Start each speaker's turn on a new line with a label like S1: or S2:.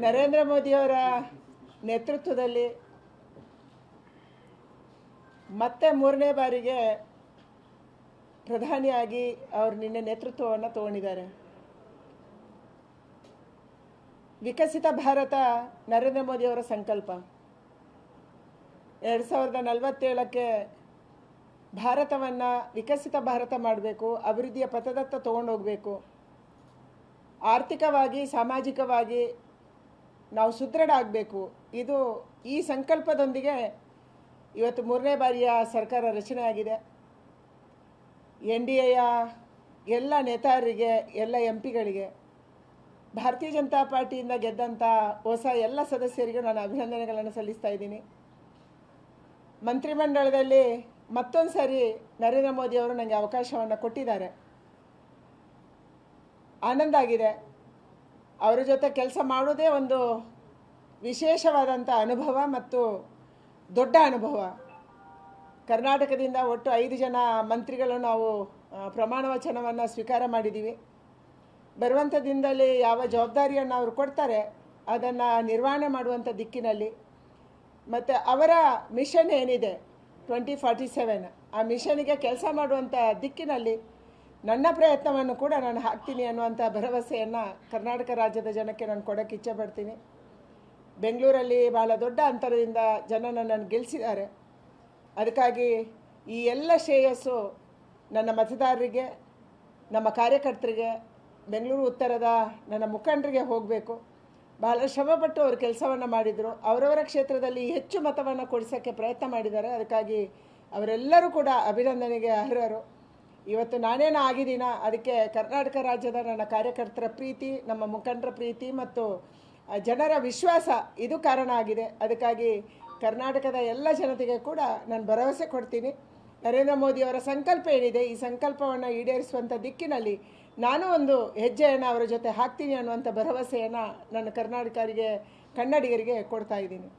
S1: ನರೇಂದ್ರ ಮೋದಿಯವರ ನೇತೃತ್ವದಲ್ಲಿ ಮತ್ತೆ ಮೂರನೇ ಬಾರಿಗೆ ಪ್ರಧಾನಿಯಾಗಿ ಅವರು ನಿನ್ನೆ ನೇತೃತ್ವವನ್ನು ತಗೊಂಡಿದ್ದಾರೆ. ವಿಕಸಿತ ಭಾರತ ನರೇಂದ್ರ ಮೋದಿಯವರ ಸಂಕಲ್ಪ. 2047ಕ್ಕೆ ಭಾರತವನ್ನು ವಿಕಸಿತ ಭಾರತ ಮಾಡಬೇಕು, ಅಭಿವೃದ್ಧಿಯ ಪಥದತ್ತ ತಗೊಂಡೋಗಬೇಕು, ಆರ್ಥಿಕವಾಗಿ ಸಾಮಾಜಿಕವಾಗಿ ನಾವು ಸುದೃಢ ಆಗಬೇಕು. ಇದು ಈ ಸಂಕಲ್ಪದೊಂದಿಗೆ ಇವತ್ತು ಮೂರನೇ ಬಾರಿಯ ಸರ್ಕಾರ ರಚನೆ ಆಗಿದೆ. NDAಯ ಎಲ್ಲ ನೇತಾರರಿಗೆ, ಎಲ್ಲ MP ಗಳಿಗೆ, ಭಾರತೀಯ ಜನತಾ ಪಾರ್ಟಿಯಿಂದ ಗೆದ್ದಂಥ ಹೊಸ ಎಲ್ಲ ಸದಸ್ಯರಿಗೂ ನಾನು ಅಭಿನಂದನೆಗಳನ್ನು ಸಲ್ಲಿಸ್ತಾ ಇದ್ದೀನಿ. ಮಂತ್ರಿಮಂಡಲದಲ್ಲಿ ಮತ್ತೊಂದು ಸಾರಿ ನರೇಂದ್ರ ಮೋದಿಯವರು ನನಗೆ ಅವಕಾಶವನ್ನು ಕೊಟ್ಟಿದ್ದಾರೆ. ಆನಂದ ಆಗಿದೆ. ಅವರ ಜೊತೆ ಕೆಲಸ ಮಾಡೋದೇ ಒಂದು ವಿಶೇಷವಾದಂಥ ಅನುಭವ ಮತ್ತು ದೊಡ್ಡ ಅನುಭವ. ಕರ್ನಾಟಕದಿಂದ ಒಟ್ಟು 5 ಜನ ಮಂತ್ರಿಗಳು ನಾವು ಪ್ರಮಾಣ ವಚನವನ್ನು ಸ್ವೀಕಾರ ಮಾಡಿದ್ದೀವಿ. ಬರುವಂಥ ದಿನದಲ್ಲಿ ಯಾವ ಜವಾಬ್ದಾರಿಯನ್ನು ಅವರು ಕೊಡ್ತಾರೆ ಅದನ್ನು ನಿರ್ವಹಣೆ ಮಾಡುವಂಥ ದಿಕ್ಕಿನಲ್ಲಿ ಮತ್ತು ಅವರ ಮಿಷನ್ ಏನಿದೆ 2047 ಆ ಮಿಷನ್ಗೆ ಕೆಲಸ ಮಾಡುವಂಥ ದಿಕ್ಕಿನಲ್ಲಿ ನನ್ನ ಪ್ರಯತ್ನವನ್ನು ಕೂಡ ನಾನು ಹಾಕ್ತೀನಿ ಅನ್ನುವಂಥ ಭರವಸೆಯನ್ನು ಕರ್ನಾಟಕ ರಾಜ್ಯದ ಜನಕ್ಕೆ ನಾನು ಕೊಡೋಕ್ಕೆ ಇಚ್ಛೆ ಪಡ್ತೀನಿ. ಬೆಂಗಳೂರಲ್ಲಿ ಭಾಳ ದೊಡ್ಡ ಅಂತರದಿಂದ ಜನ ನನ್ನನ್ನು ಗೆಲ್ಲಿಸಿದ್ದಾರೆ. ಅದಕ್ಕಾಗಿ ಈ ಎಲ್ಲ ಶ್ರೇಯಸ್ಸು ನನ್ನ ಮತದಾರರಿಗೆ, ನಮ್ಮ ಕಾರ್ಯಕರ್ತರಿಗೆ, ಬೆಂಗಳೂರು ಉತ್ತರದ ನನ್ನ ಮುಖಂಡರಿಗೆ ಹೋಗಬೇಕು. ಬಹಳ ಶ್ರಮಪಟ್ಟು ಅವರು ಕೆಲಸವನ್ನು ಮಾಡಿದರು. ಅವರವರ ಕ್ಷೇತ್ರದಲ್ಲಿ ಹೆಚ್ಚು ಮತವನ್ನು ಕೊಡಿಸೋಕ್ಕೆ ಪ್ರಯತ್ನ ಮಾಡಿದ್ದಾರೆ. ಅದಕ್ಕಾಗಿ ಅವರೆಲ್ಲರೂ ಕೂಡ ಅಭಿನಂದನೆಗೆ ಅರ್ಹರು. ಇವತ್ತು ನಾನೇನು ಆಗಿದ್ದೀನ ಅದಕ್ಕೆ ಕರ್ನಾಟಕ ರಾಜ್ಯದ ನನ್ನ ಕಾರ್ಯಕರ್ತರ ಪ್ರೀತಿ, ನಮ್ಮ ಮುಖಂಡರ ಪ್ರೀತಿ ಮತ್ತು ಜನರ ವಿಶ್ವಾಸ ಇದು ಕಾರಣ ಆಗಿದೆ. ಅದಕ್ಕಾಗಿ ಕರ್ನಾಟಕದ ಎಲ್ಲ ಜನತೆಗೆ ಕೂಡ ನಾನು ಭರವಸೆ ಕೊಡ್ತೀನಿ. ನರೇಂದ್ರ ಮೋದಿಯವರ ಸಂಕಲ್ಪ ಏನಿದೆ ಈ ಸಂಕಲ್ಪವನ್ನು ಈಡೇರಿಸುವಂಥ ದಿಕ್ಕಿನಲ್ಲಿ ನಾನು ಒಂದು ಹೆಜ್ಜೆಯನ್ನು ಅವರ ಜೊತೆ ಹಾಕ್ತೀನಿ ಅನ್ನುವಂಥ ಭರವಸೆಯನ್ನು ನನ್ನ ಕನ್ನಡಿಗರಿಗೆ ಕೊಡ್ತಾ ಇದ್ದೀನಿ.